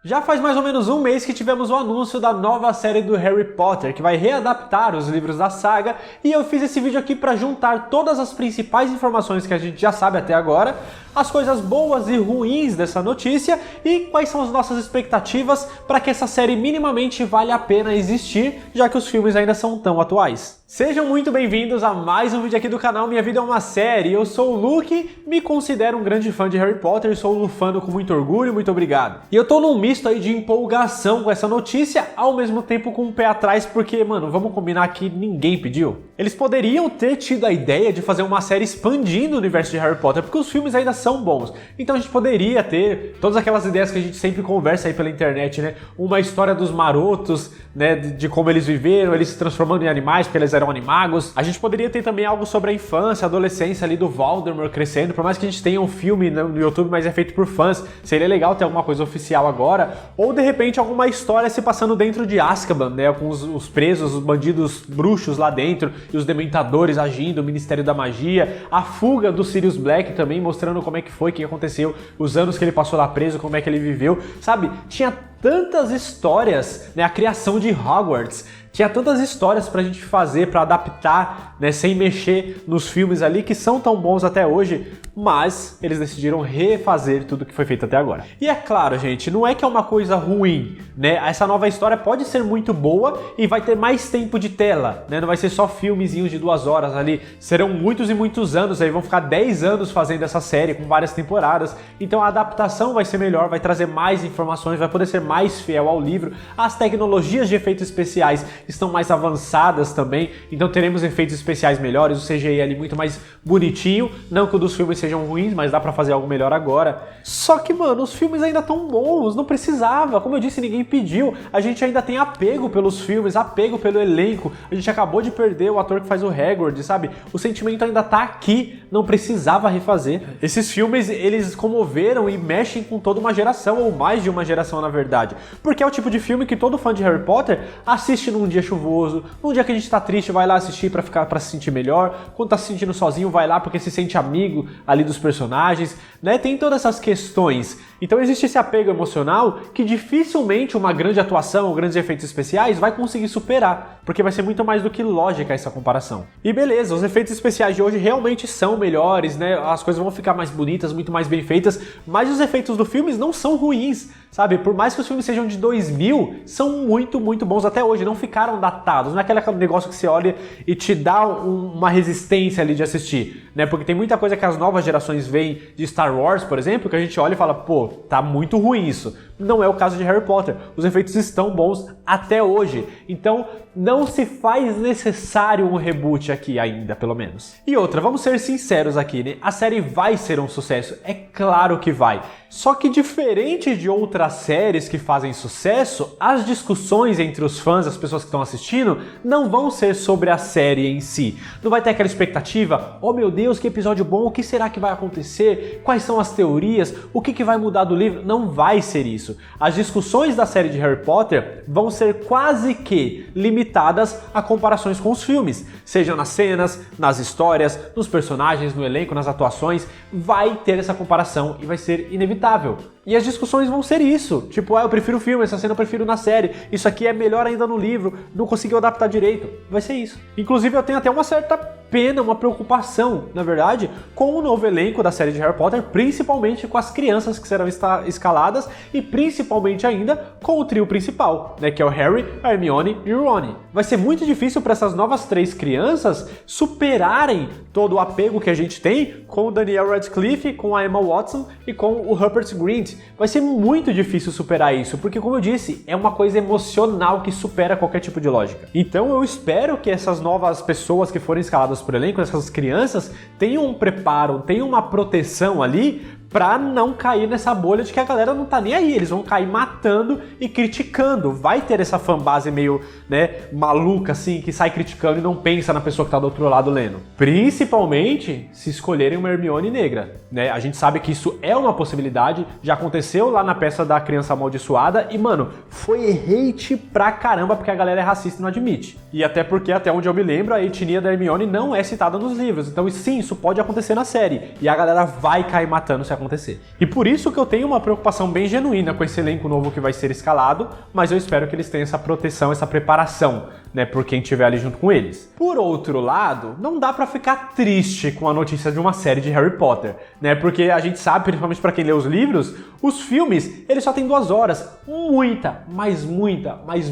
Já faz mais ou menos um mês que tivemos o anúncio da nova série do Harry Potter, que vai readaptar os livros da saga, e eu fiz esse vídeo aqui para juntar todas as principais informações que a gente já sabe até agora, as coisas boas e ruins dessa notícia e quais são as nossas expectativas para que essa série minimamente valha a pena existir, já que os filmes ainda são tão atuais. Sejam muito bem-vindos a mais um vídeo aqui do canal Minha Vida é uma Série. Eu sou o Luke, me considero um grande fã de Harry Potter, sou um lufano com muito orgulho, muito obrigado. E eu tô num misto aí de empolgação com essa notícia, ao mesmo tempo com um pé atrás, porque, mano, vamos combinar que ninguém pediu. Eles poderiam ter tido a ideia de fazer uma série expandindo o universo de Harry Potter, porque os filmes ainda são bons. Então a gente poderia ter todas aquelas ideias que a gente sempre conversa aí pela internet, né? Uma história dos marotos, né? De como eles viveram, eles se transformando em animais, porque eles eram animagos. A gente poderia ter também algo sobre a infância, a adolescência ali do Voldemort crescendo, por mais que a gente tenha um filme no YouTube, mas é feito por fãs, seria legal ter alguma coisa oficial agora, ou de repente alguma história se passando dentro de Azkaban, né, com os presos, os bandidos bruxos lá dentro, e os dementadores agindo, o Ministério da Magia, a fuga do Sirius Black também, mostrando como é que foi, o que aconteceu, os anos que ele passou lá preso, como é que ele viveu, sabe? Tinha tantas histórias, né, a criação de Hogwarts, tinha tantas histórias pra gente fazer, pra adaptar, né, sem mexer nos filmes ali, que são tão bons até hoje, mas eles decidiram refazer tudo que foi feito até agora. E é claro, gente, não é que é uma coisa ruim, né? Essa nova história pode ser muito boa e vai ter mais tempo de tela, né? Não vai ser só filmezinhos de 2 horas ali, serão muitos e muitos anos, aí vão ficar 10 anos fazendo essa série com várias temporadas, então a adaptação vai ser melhor, vai trazer mais informações, vai poder ser mais fiel ao livro, as tecnologias de efeitos especiais estão mais avançadas também, então teremos efeitos especiais melhores, o CGI ali muito mais bonitinho, não que o dos filmes sejam ruins, mas dá pra fazer algo melhor agora. Só que, mano, os filmes ainda tão bons, não precisava, como eu disse, ninguém pediu, a gente ainda tem apego pelos filmes, apego pelo elenco, a gente acabou de perder o ator que faz o Hagrid, sabe? O sentimento ainda tá aqui, não precisava refazer. Esses filmes, eles comoveram e mexem com toda uma geração, ou mais de uma geração na verdade, porque é o tipo de filme que todo fã de Harry Potter assiste num dia chuvoso, num dia que a gente tá triste, vai lá assistir pra se sentir melhor, quando tá se sentindo sozinho, vai lá porque se sente amigo ali dos personagens, né? Tem todas essas questões. Então existe esse apego emocional que dificilmente uma grande atuação ou grandes efeitos especiais vai conseguir superar, porque vai ser muito mais do que lógica essa comparação. E beleza, os efeitos especiais de hoje realmente são melhores, né? As coisas vão ficar mais bonitas, muito mais bem feitas, mas os efeitos do filme não são ruins, sabe? Por mais que os filmes sejam de 2000, são muito, muito bons até hoje, não ficaram datados, não é aquele negócio que você olha e te dá uma resistência ali de assistir, né? Porque tem muita coisa que as novas gerações veem de Star Wars, por exemplo, que a gente olha e fala, pô, tá muito ruim isso. Não é o caso de Harry Potter. Os efeitos estão bons até hoje. Então, não se faz necessário um reboot aqui ainda, pelo menos. E outra, vamos ser sinceros aqui, né? A série vai ser um sucesso. É claro que vai. Só que diferente de outras séries que fazem sucesso, as discussões entre os fãs, as pessoas que estão assistindo, não vão ser sobre a série em si. Não vai ter aquela expectativa, oh meu Deus, que episódio bom, o que será que vai acontecer? Quais são as teorias? O que vai mudar do livro? Não vai ser isso. As discussões da série de Harry Potter vão ser quase que limitadas a comparações com os filmes. Seja nas cenas, nas histórias, nos personagens, no elenco, nas atuações, vai ter essa comparação e vai ser inevitável. E as discussões vão ser isso, tipo, eu prefiro o filme, essa cena eu prefiro na série, isso aqui é melhor ainda no livro, não conseguiu adaptar direito, vai ser isso. Inclusive eu tenho até uma certa pena, uma preocupação, na verdade, com o novo elenco da série de Harry Potter, principalmente com as crianças que serão escaladas e principalmente ainda com o trio principal, né, que é o Harry, a Hermione e o Ron. Vai ser muito difícil para essas novas 3 crianças superarem todo o apego que a gente tem com o Daniel Radcliffe, com a Emma Watson e com o Rupert Grint. Vai ser muito difícil superar isso, porque como eu disse, é uma coisa emocional que supera qualquer tipo de lógica. Então eu espero que essas novas pessoas que forem escaladas por elenco, essas crianças, tenham um preparo, tenham uma proteção ali pra não cair nessa bolha de que a galera não tá nem aí, eles vão cair matando e criticando. Vai ter essa fanbase meio, né, maluca assim, que sai criticando e não pensa na pessoa que tá do outro lado lendo. Principalmente se escolherem uma Hermione negra, né? A gente sabe que isso é uma possibilidade, já aconteceu lá na peça da Criança Amaldiçoada e, mano, foi hate pra caramba porque a galera é racista e não admite. E até porque, até onde eu me lembro, a etnia da Hermione não é citada nos livros. Então, sim, isso pode acontecer na série. E a galera vai cair matando se acontecer acontecer. E por isso que eu tenho uma preocupação bem genuína com esse elenco novo que vai ser escalado, mas eu espero que eles tenham essa proteção, essa preparação, né, por quem estiver ali junto com eles. Por outro lado, não dá pra ficar triste com a notícia de uma série de Harry Potter, né, porque a gente sabe, principalmente pra quem lê os livros, os filmes, eles só têm 2 horas.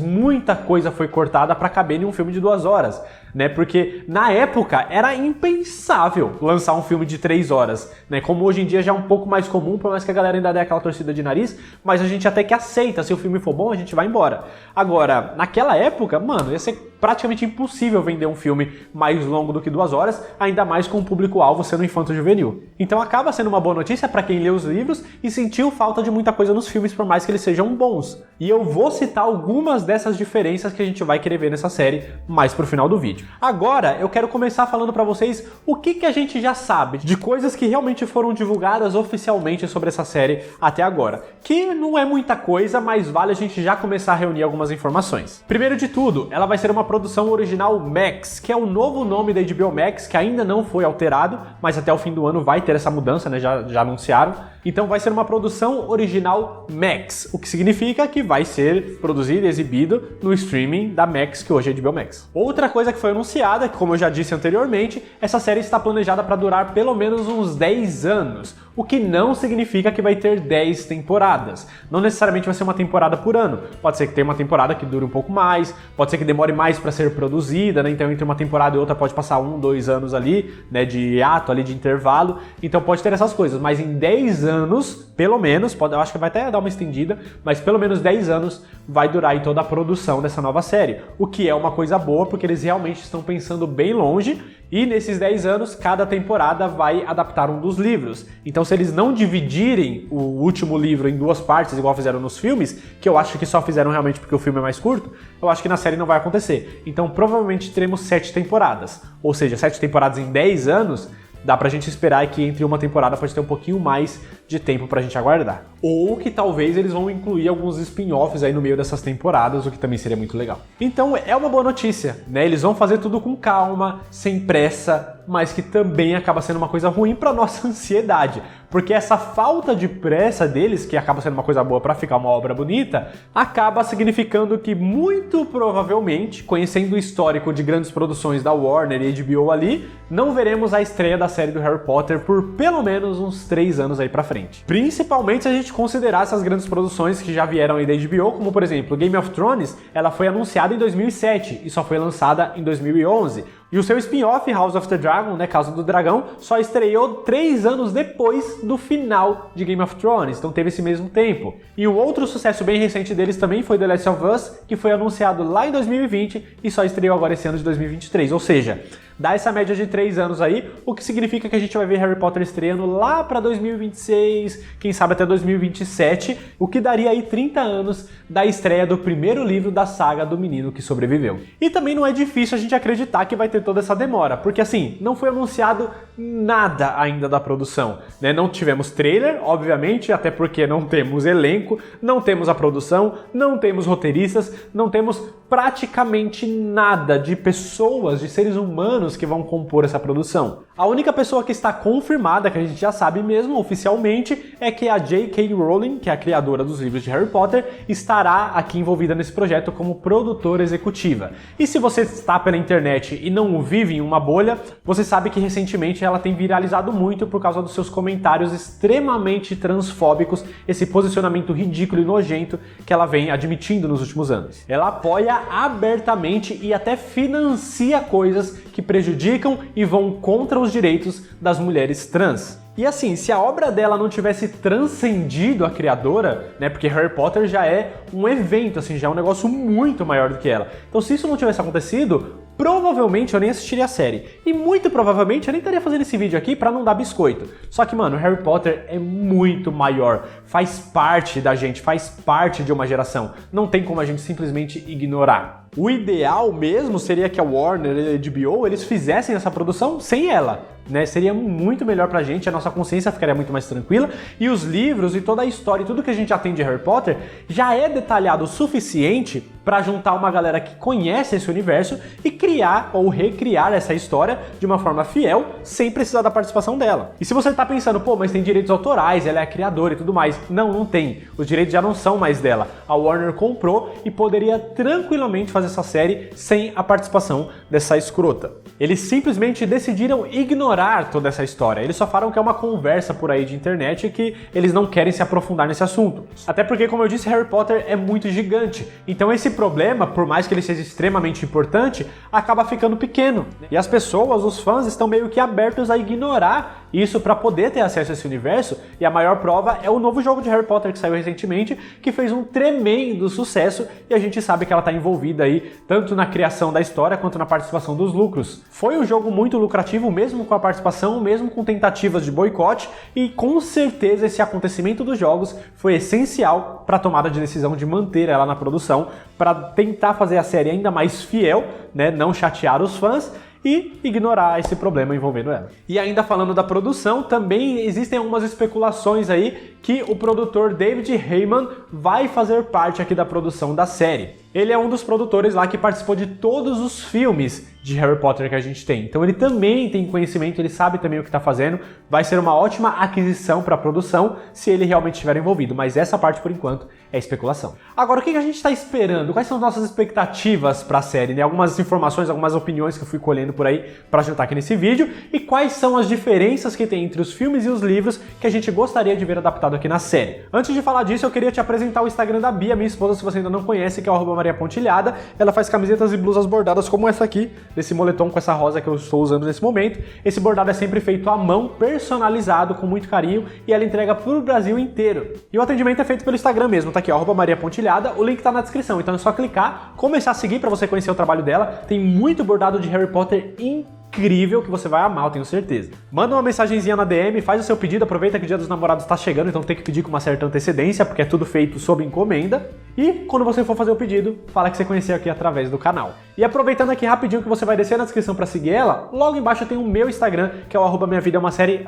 Muita coisa foi cortada pra caber em um filme de 2 horas, né, porque na época era impensável lançar um filme de 3 horas, né, como hoje em dia já é um pouco mais comum, por mais que a galera ainda dê aquela torcida de nariz, mas a gente até que aceita, se o filme for bom, a gente vai embora. Agora, naquela época, mano, ia ser praticamente impossível vender um filme mais longo do que 2 horas, ainda mais com o público-alvo sendo infanto-juvenil. Então acaba sendo uma boa notícia para quem lê os livros e sentiu falta de muita coisa nos filmes, por mais que eles sejam bons. E eu vou citar algumas dessas diferenças que a gente vai querer ver nessa série mais pro final do vídeo. Agora, eu quero começar falando para vocês o que a gente já sabe de coisas que realmente foram divulgadas oficialmente sobre essa série até agora. Que não é muita coisa, mas vale a gente já começar a reunir algumas informações. Primeiro de tudo, ela vai ser uma produção original Max, que é o novo nome da HBO Max, que ainda não foi alterado, mas até o fim do ano vai ter essa mudança, né? Já anunciaram. Então vai ser uma produção original Max, o que significa que vai ser produzido e exibido no streaming da Max, que hoje é HBO Max. Outra coisa que foi anunciada, que como eu já disse anteriormente, essa série está planejada para durar pelo menos uns 10 anos, o que não significa que vai ter 10 temporadas. Não necessariamente vai ser uma temporada por ano. Pode ser que tenha uma temporada que dure um pouco mais, pode ser que demore mais para ser produzida, né? Então entre uma temporada e outra pode passar 1, 2 anos ali, né, de hiato ali, de intervalo. Então pode ter essas coisas, mas em 10 anos, pelo menos, eu acho que vai até dar uma estendida, mas pelo menos 10 anos vai durar aí toda a produção dessa nova série, o que é uma coisa boa, porque eles realmente estão pensando bem longe, e nesses 10 anos, cada temporada vai adaptar um dos livros. Então se eles não dividirem o último livro em 2 partes, igual fizeram nos filmes, que eu acho que só fizeram realmente porque o filme é mais curto, eu acho que na série não vai acontecer. Então provavelmente teremos 7 temporadas, ou seja, 7 temporadas em 10 anos, dá pra gente esperar que entre uma temporada pode ter um pouquinho mais de tempo pra gente aguardar. Ou que talvez eles vão incluir alguns spin-offs aí no meio dessas temporadas, o que também seria muito legal. Então é uma boa notícia, né? Eles vão fazer tudo com calma, sem pressa, mas que também acaba sendo uma coisa ruim pra nossa ansiedade. Porque essa falta de pressa deles, que acaba sendo uma coisa boa pra ficar uma obra bonita, acaba significando que muito provavelmente, conhecendo o histórico de grandes produções da Warner e HBO ali, não veremos a estreia da série do Harry Potter por pelo menos uns 3 anos aí pra frente. Principalmente se a gente considerar essas grandes produções que já vieram aí da HBO, como por exemplo, Game of Thrones, ela foi anunciada em 2007 e só foi lançada em 2011. E o seu spin-off, House of the Dragon, né, Casa do Dragão, só estreou 3 anos depois do final de Game of Thrones, então teve esse mesmo tempo. E um outro sucesso bem recente deles também foi The Last of Us, que foi anunciado lá em 2020 e só estreou agora esse ano de 2023, ou seja, dá essa média de 3 anos aí, o que significa que a gente vai ver Harry Potter estreando lá para 2026, quem sabe até 2027, o que daria aí 30 anos da estreia do primeiro livro da saga do Menino que Sobreviveu. E também não é difícil a gente acreditar que vai ter toda essa demora, porque assim, não foi anunciado nada ainda da produção, né? Não tivemos trailer, obviamente, até porque não temos elenco, não temos a produção, não temos roteiristas, não temos praticamente nada de pessoas, de seres humanos que vão compor essa produção. A única pessoa que está confirmada, que a gente já sabe mesmo oficialmente, é que a J.K. Rowling, que é a criadora dos livros de Harry Potter, estará aqui envolvida nesse projeto como produtora executiva. E se você está pela internet e não vive em uma bolha, você sabe que recentemente ela tem viralizado muito por causa dos seus comentários extremamente transfóbicos, esse posicionamento ridículo e nojento que ela vem admitindo nos últimos anos. Ela apoia abertamente e até financia coisas que prejudicam e vão contra os direitos das mulheres trans. E assim, se a obra dela não tivesse transcendido a criadora, né, porque Harry Potter já é um evento, assim, já é um negócio muito maior do que ela. Então se isso não tivesse acontecido, provavelmente eu nem assistiria a série. E muito provavelmente eu nem estaria fazendo esse vídeo aqui pra não dar biscoito. Só que, mano, Harry Potter é muito maior, faz parte da gente, faz parte de uma geração. Não tem como a gente simplesmente ignorar. O ideal mesmo seria que a Warner e a HBO, eles fizessem essa produção sem ela, né? Seria muito melhor pra gente, a nossa consciência ficaria muito mais tranquila, e os livros e toda a história e tudo que a gente já tem de Harry Potter já é detalhado o suficiente para juntar uma galera que conhece esse universo e criar ou recriar essa história de uma forma fiel, sem precisar da participação dela. E se você tá pensando, pô, mas tem direitos autorais, ela é a criadora e tudo mais. Não tem. Os direitos já não são mais dela. A Warner comprou e poderia tranquilamente fazer essa série sem a participação dessa escrota. Eles simplesmente decidiram ignorar toda essa história. Eles só falam que é uma conversa por aí de internet e que eles não querem se aprofundar nesse assunto. Até porque, como eu disse, Harry Potter é muito gigante. Então esse problema, por mais que ele seja extremamente importante, acaba ficando pequeno. E as pessoas, os fãs, estão meio que abertos a ignorar isso para poder ter acesso a esse universo. E a maior prova é o novo jogo de Harry Potter que saiu recentemente, que fez um tremendo sucesso e a gente sabe que ela está envolvida aí tanto na criação da história quanto na participação dos lucros. Foi um jogo muito lucrativo, mesmo com a participação, mesmo com tentativas de boicote, e com certeza esse acontecimento dos jogos foi essencial para a tomada de decisão de manter ela na produção, para tentar fazer a série ainda mais fiel, né, não chatear os fãs e ignorar esse problema envolvendo ela. E ainda falando da produção, também existem algumas especulações aí que o produtor David Heyman vai fazer parte aqui da produção da série. Ele é um dos produtores lá que participou de todos os filmes de Harry Potter que a gente tem. Então ele também tem conhecimento, ele sabe também o que está fazendo. Vai ser uma ótima aquisição para a produção se ele realmente estiver envolvido. Mas essa parte, por enquanto, é especulação. Agora, o que a gente está esperando? Quais são as nossas expectativas para a série? Né? Algumas informações, algumas opiniões que eu fui colhendo por aí para juntar aqui nesse vídeo. E quais são as diferenças que tem entre os filmes e os livros que a gente gostaria de ver adaptado aqui na série. Antes de falar disso, eu queria te apresentar o Instagram da Bia, minha esposa, se você ainda não conhece, que é o @mariapontilhada. Ela faz camisetas e blusas bordadas como essa aqui, desse moletom com essa rosa que eu estou usando nesse momento. Esse bordado é sempre feito à mão, personalizado, com muito carinho, e ela entrega pro Brasil inteiro. E o atendimento é feito pelo Instagram mesmo, tá aqui, @mariapontilhada, o link tá na descrição, então é só clicar, começar a seguir para você conhecer o trabalho dela. Tem muito bordado de Harry Potter incrível que você vai amar, eu tenho certeza. Manda uma mensagenzinha na DM, faz o seu pedido, aproveita que o Dia dos Namorados está chegando, então tem que pedir com uma certa antecedência, porque é tudo feito sob encomenda. E quando você for fazer o pedido, fala que você conheceu aqui através do canal. E aproveitando aqui rapidinho que você vai descer na descrição para seguir ela, logo embaixo tem o meu Instagram, que é o @minhavidaeumasérie_.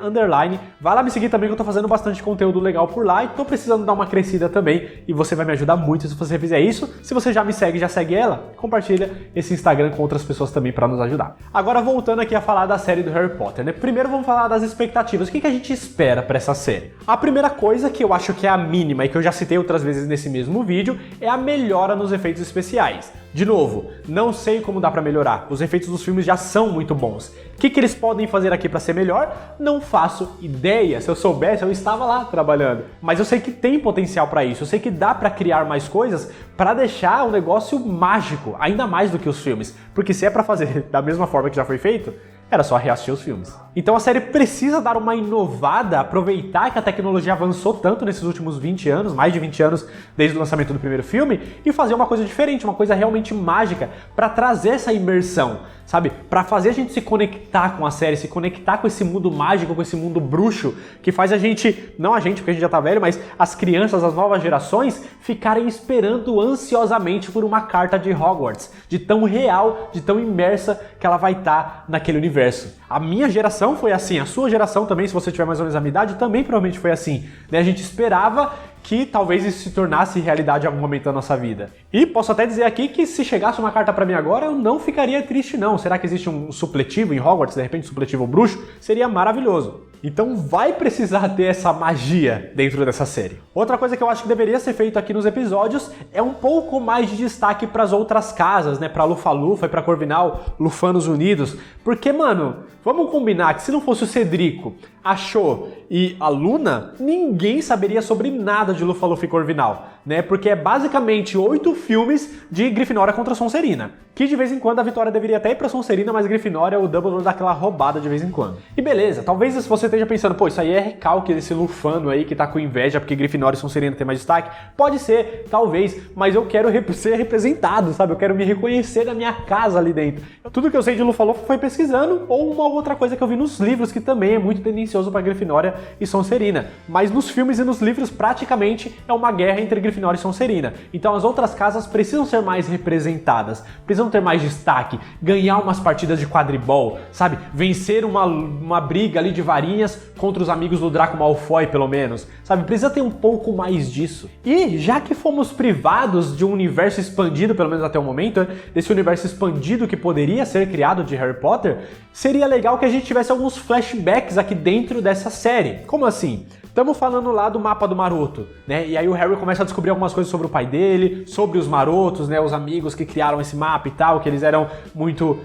Vai lá me seguir também, que eu tô fazendo bastante conteúdo legal por lá e tô precisando dar uma crescida também, e você vai me ajudar muito se você fizer isso. Se você já me segue, já segue ela, compartilha esse Instagram com outras pessoas também para nos ajudar. Agora voltando aqui a falar da série do Harry Potter, né? Primeiro vamos falar das expectativas. O que a gente espera para essa série? A primeira coisa, que eu acho que é a mínima e que eu já citei outras vezes nesse mesmo vídeo, é a melhora nos efeitos especiais. De novo, não sei como dá para melhorar. Os efeitos dos filmes já são muito bons. O que eles podem fazer aqui para ser melhor? Não faço ideia. Se eu soubesse, eu estava lá trabalhando. Mas eu sei que tem potencial para isso. Eu sei que dá para criar mais coisas para deixar o negócio mágico, ainda mais do que os filmes. Porque se é para fazer da mesma forma que já foi feito, era só reassistir os filmes. Então a série precisa dar uma inovada, aproveitar que a tecnologia avançou tanto nesses últimos 20 anos, mais de 20 anos desde o lançamento do primeiro filme, e fazer uma coisa diferente, uma coisa realmente mágica, para trazer essa imersão, sabe? Para fazer a gente se conectar com a série, se conectar com esse mundo mágico, com esse mundo bruxo, que faz a gente, não a gente porque a gente já tá velho, mas as crianças, as novas gerações, ficarem esperando ansiosamente por uma carta de Hogwarts, de tão real, de tão imersa que ela vai estar naquele universo. A minha geração foi assim, a sua geração também, se você tiver mais ou menos a minha idade, também provavelmente foi assim, né? A gente esperava que talvez isso se tornasse realidade em algum momento da nossa vida. E posso até dizer aqui que se chegasse uma carta pra mim agora, eu não ficaria triste não. Será que existe um supletivo em Hogwarts, de repente um supletivo bruxo? Seria maravilhoso. Então vai precisar ter essa magia dentro dessa série. Outra coisa que eu acho que deveria ser feito aqui nos episódios é um pouco mais de destaque para as outras casas, né? Pra Lufa-Lufa e pra Corvinal, Lufanos Unidos. Porque, mano, vamos combinar que se não fosse o Cedrico, a Cho e a Luna, ninguém saberia sobre nada de Lufa-Lufa e Corvinal, né? Porque é basicamente 8 filmes de Grifinória contra Sonserina. Que de vez em quando a vitória deveria até ir pra Sonserina, mas Grifinória, o Dumbledore dá aquela roubada de vez em quando. E beleza, talvez se você esteja pensando, pô, isso aí é recalque desse Lufano aí que tá com inveja porque Grifinória e Sonserina tem mais destaque. Pode ser, talvez, mas eu quero ser representado, sabe? Eu quero me reconhecer da minha casa ali dentro. Tudo que eu sei de Lufa-Lufa foi pesquisando, ou uma outra coisa que eu vi nos livros, que também é muito tendencioso pra Grifinória e Sonserina. Mas nos filmes e nos livros, praticamente, é uma guerra entre Grifinória e Sonserina. Então as outras casas precisam ser mais representadas, precisam precisam ter mais destaque, ganhar umas partidas de quadribol, sabe? Vencer uma briga ali de varinhas contra os amigos do Draco Malfoy, pelo menos, sabe? Precisa ter um pouco mais disso. E já que fomos privados de um universo expandido, pelo menos até o momento, desse universo expandido que poderia ser criado de Harry Potter, seria legal que a gente tivesse alguns flashbacks aqui dentro dessa série. Como assim? Estamos falando lá do mapa do Maroto, né? E aí o Harry começa a descobrir algumas coisas sobre o pai dele, sobre os Marotos, né? Os amigos que criaram esse mapa e tal, que eles eram muito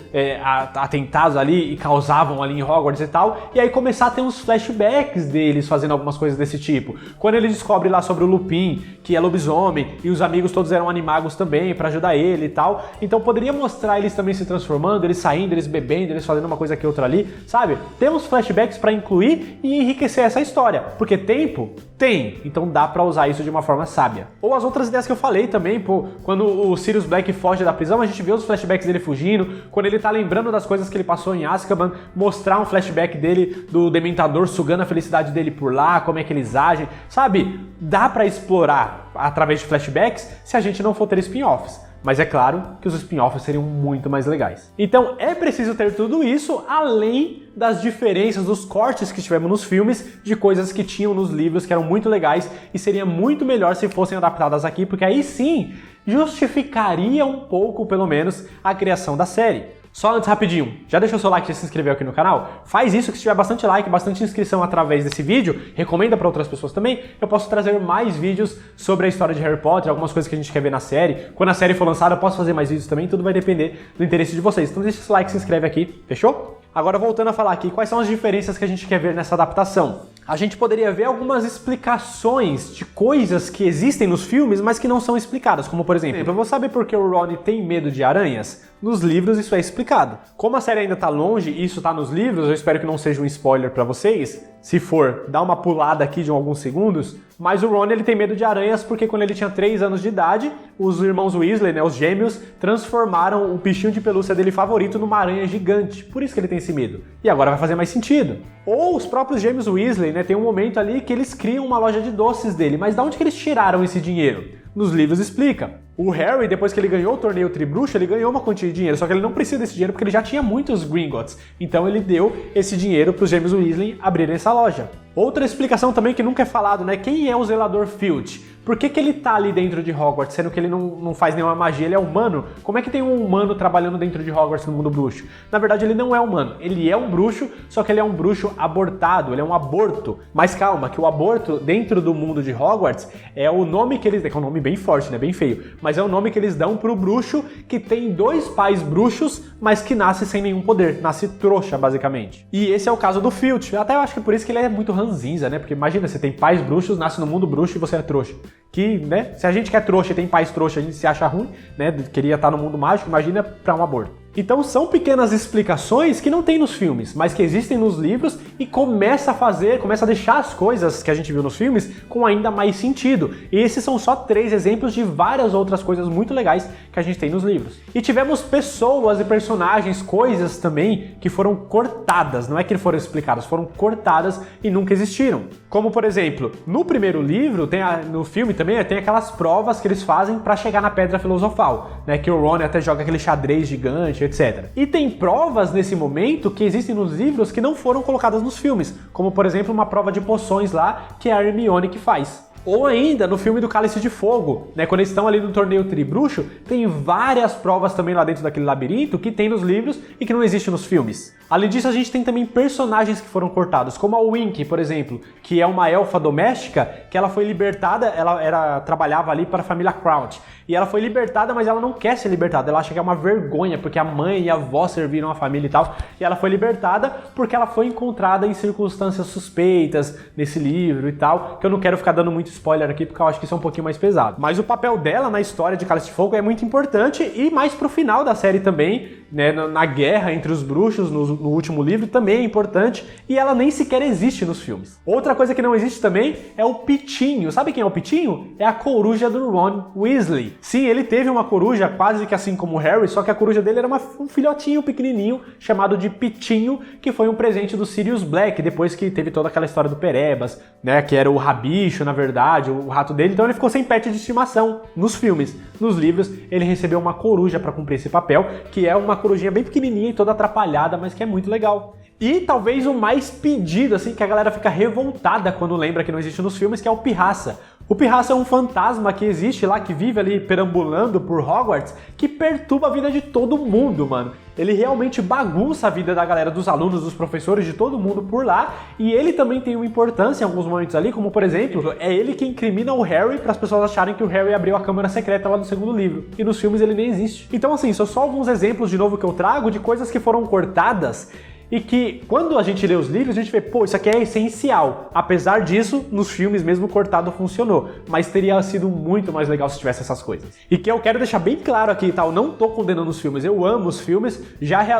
atentados ali e causavam ali em Hogwarts e tal. E aí começar a ter uns flashbacks deles fazendo algumas coisas desse tipo. Quando ele descobre lá sobre o Lupin, que é lobisomem, e os amigos todos eram animagos também pra ajudar ele e tal. Então poderia mostrar eles também se transformando, eles saindo, eles bebendo, eles fazendo uma coisa aqui outra ali, sabe? Temos flashbacks pra incluir e enriquecer essa história, porque tempo? Tem, então dá pra usar isso de uma forma sábia. Ou as outras ideias que eu falei também, pô, quando o Sirius Black foge da prisão, a gente vê os flashbacks dele fugindo, quando ele tá lembrando das coisas que ele passou em Azkaban, mostrar um flashback dele, do Dementador sugando a felicidade dele por lá, como é que eles agem, sabe? Dá pra explorar através de flashbacks se a gente não for ter spin-offs. Mas é claro que os spin-offs seriam muito mais legais. Então é preciso ter tudo isso, além das diferenças, dos cortes que tivemos nos filmes, de coisas que tinham nos livros que eram muito legais e seria muito melhor se fossem adaptadas aqui, porque aí sim justificaria um pouco, pelo menos, a criação da série. Só antes, rapidinho, já deixou seu like, já se inscreveu aqui no canal? Faz isso, que se tiver bastante like, bastante inscrição através desse vídeo, recomenda para outras pessoas também, eu posso trazer mais vídeos sobre a história de Harry Potter, algumas coisas que a gente quer ver na série. Quando a série for lançada, eu posso fazer mais vídeos também, tudo vai depender do interesse de vocês. Então deixa esse like, se inscreve aqui, fechou? Agora voltando a falar aqui, quais são as diferenças que a gente quer ver nessa adaptação? A gente poderia ver algumas explicações de coisas que existem nos filmes, mas que não são explicadas, como por exemplo, eu vou saber por que o Ron tem medo de aranhas? Nos livros isso é explicado. Como a série ainda tá longe e isso tá nos livros, eu espero que não seja um spoiler pra vocês. Se for, dá uma pulada aqui de alguns segundos. Mas o Ron, ele tem medo de aranhas porque quando ele tinha 3 anos de idade, os irmãos Weasley, né, os gêmeos, transformaram o bichinho de pelúcia dele favorito numa aranha gigante. Por isso que ele tem esse medo. E agora vai fazer mais sentido. Ou os próprios gêmeos Weasley, né, tem um momento ali que eles criam uma loja de doces dele. Mas de onde que eles tiraram esse dinheiro? Nos livros explica. O Harry, depois que ele ganhou o torneio Tribruxo, ele ganhou uma quantia de dinheiro, só que ele não precisa desse dinheiro porque ele já tinha muitos Gringotts. Então ele deu esse dinheiro para os gêmeos Weasley abrirem essa loja. Outra explicação também que nunca é falado, né? Quem é o Zelador Filch? Por que ele tá ali dentro de Hogwarts, sendo que ele não faz nenhuma magia, ele é humano? Como é que tem um humano trabalhando dentro de Hogwarts no mundo bruxo? Na verdade, ele não é humano, ele é um bruxo, só que ele é um bruxo abortado, ele é um aborto. Mas calma, que o aborto dentro do mundo de Hogwarts é o nome que eles... É um nome bem forte, né? Bem feio. Mas é o nome que eles dão pro bruxo que tem 2 pais bruxos, mas que nasce sem nenhum poder, nasce trouxa, basicamente. E esse é o caso do Filch. Até eu acho que por isso que ele é muito ranzinza, né? Porque imagina, você tem pais bruxos, nasce no mundo bruxo e você é trouxa. Que, né, se a gente que é trouxa e tem pais trouxa, a gente se acha ruim, né, queria estar no mundo mágico, imagina pra um aborto. Então são pequenas explicações que não tem nos filmes, mas que existem nos livros e começa a deixar as coisas que a gente viu nos filmes com ainda mais sentido. E esses são só 3 exemplos de várias outras coisas muito legais que a gente tem nos livros. E tivemos pessoas e personagens, coisas também que foram cortadas, não é que foram explicadas, foram cortadas e nunca existiram. Como por exemplo, no primeiro livro, no filme também tem aquelas provas que eles fazem para chegar na Pedra Filosofal, né, que o Ron até joga aquele xadrez gigante, etc. E tem provas nesse momento que existem nos livros que não foram colocadas nos filmes, como por exemplo uma prova de poções lá que a Hermione que faz. Ou ainda no filme do Cálice de Fogo, né, quando eles estão ali no torneio Tribruxo, tem várias provas também lá dentro daquele labirinto que tem nos livros e que não existe nos filmes. Além disso, a gente tem também personagens que foram cortados, como a Winky, por exemplo, que é uma elfa doméstica, que ela foi libertada, ela trabalhava ali para a família Crouch, e ela foi libertada, mas ela não quer ser libertada, ela acha que é uma vergonha, porque a mãe e a avó serviram a família e tal, e ela foi libertada porque ela foi encontrada em circunstâncias suspeitas nesse livro e tal, que eu não quero ficar dando muito spoiler aqui, porque eu acho que isso é um pouquinho mais pesado. Mas o papel dela na história de Cálice de Fogo é muito importante, e mais pro final da série também, né, na guerra entre os bruxos no último livro também é importante e ela nem sequer existe nos filmes. Outra coisa que não existe também é o Pitinho. Sabe quem é o Pitinho? É a coruja do Ron Weasley. Sim, ele teve uma coruja quase que assim como o Harry, só que a coruja dele era um filhotinho pequenininho chamado de Pitinho, que foi um presente do Sirius Black, depois que teve toda aquela história do Perebas, né, que era o rabicho, na verdade, o rato dele, então ele ficou sem pet de estimação nos filmes. Nos livros, ele recebeu uma coruja para cumprir esse papel, que é uma corujinha bem pequenininha e toda atrapalhada, mas que é muito legal. E talvez o mais pedido, assim, que a galera fica revoltada quando lembra que não existe nos filmes, que é o Pirraça. O Pirraça é um fantasma que existe lá, que vive ali perambulando por Hogwarts, que perturba a vida de todo mundo, mano. Ele realmente bagunça a vida da galera, dos alunos, dos professores, de todo mundo por lá, e ele também tem uma importância em alguns momentos ali, como por exemplo, é ele que incrimina o Harry para as pessoas acharem que o Harry abriu a câmara secreta lá no segundo livro, e nos filmes ele nem existe. Então assim, são só alguns exemplos de novo que eu trago de coisas que foram cortadas e que, quando a gente lê os livros, a gente vê, pô, isso aqui é essencial. Apesar disso, nos filmes mesmo cortado funcionou. Mas teria sido muito mais legal se tivesse essas coisas. E que eu quero deixar bem claro aqui, tá? Eu não tô condenando os filmes, eu amo os filmes.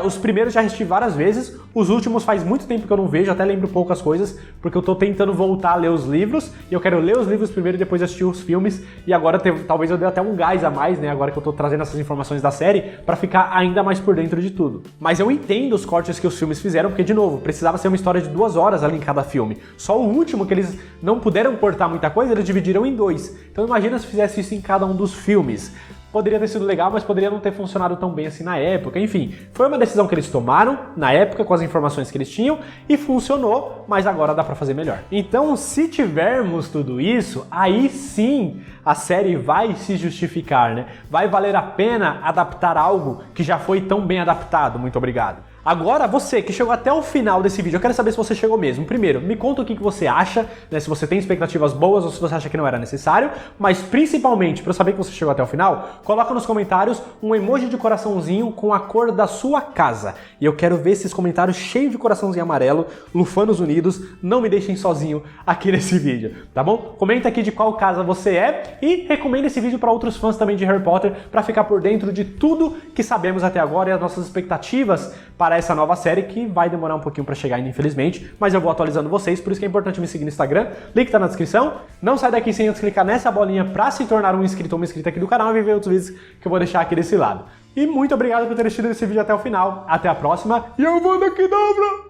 Os primeiros já assisti várias vezes, os últimos faz muito tempo que eu não vejo, até lembro poucas coisas, porque eu tô tentando voltar a ler os livros, e eu quero ler os livros primeiro e depois assistir os filmes, e agora talvez eu dê até um gás a mais, né? Agora que eu tô trazendo essas informações da série, pra ficar ainda mais por dentro de tudo. Mas eu entendo os cortes que os filmes fizeram, porque, de novo, precisava ser uma história de 2 horas ali em cada filme. Só o último, que eles não puderam cortar muita coisa, eles dividiram em 2. Então imagina se fizesse isso em cada um dos filmes. Poderia ter sido legal, mas poderia não ter funcionado tão bem assim na época. Enfim, foi uma decisão que eles tomaram na época, com as informações que eles tinham, e funcionou, mas agora dá pra fazer melhor. Então, se tivermos tudo isso, aí sim a série vai se justificar, né? Vai valer a pena adaptar algo que já foi tão bem adaptado. Muito obrigado. Agora, você que chegou até o final desse vídeo, eu quero saber se você chegou mesmo. Primeiro, me conta o que você acha, né, se você tem expectativas boas ou se você acha que não era necessário, mas principalmente, para eu saber que você chegou até o final, coloca nos comentários um emoji de coraçãozinho com a cor da sua casa. E eu quero ver esses comentários cheios de coraçãozinho amarelo, Lufanos Unidos, não me deixem sozinho aqui nesse vídeo, tá bom? Comenta aqui de qual casa você é e recomenda esse vídeo para outros fãs também de Harry Potter, para ficar por dentro de tudo que sabemos até agora e as nossas expectativas para essa nova série, que vai demorar um pouquinho para chegar ainda, infelizmente, mas eu vou atualizando vocês, por isso que é importante me seguir no Instagram, link tá na descrição. Não sai daqui sem antes clicar nessa bolinha para se tornar um inscrito ou uma inscrita aqui do canal e ver outros vídeos que eu vou deixar aqui desse lado. E muito obrigado por ter assistido esse vídeo até o final, até a próxima, e eu vou daqui, dobra!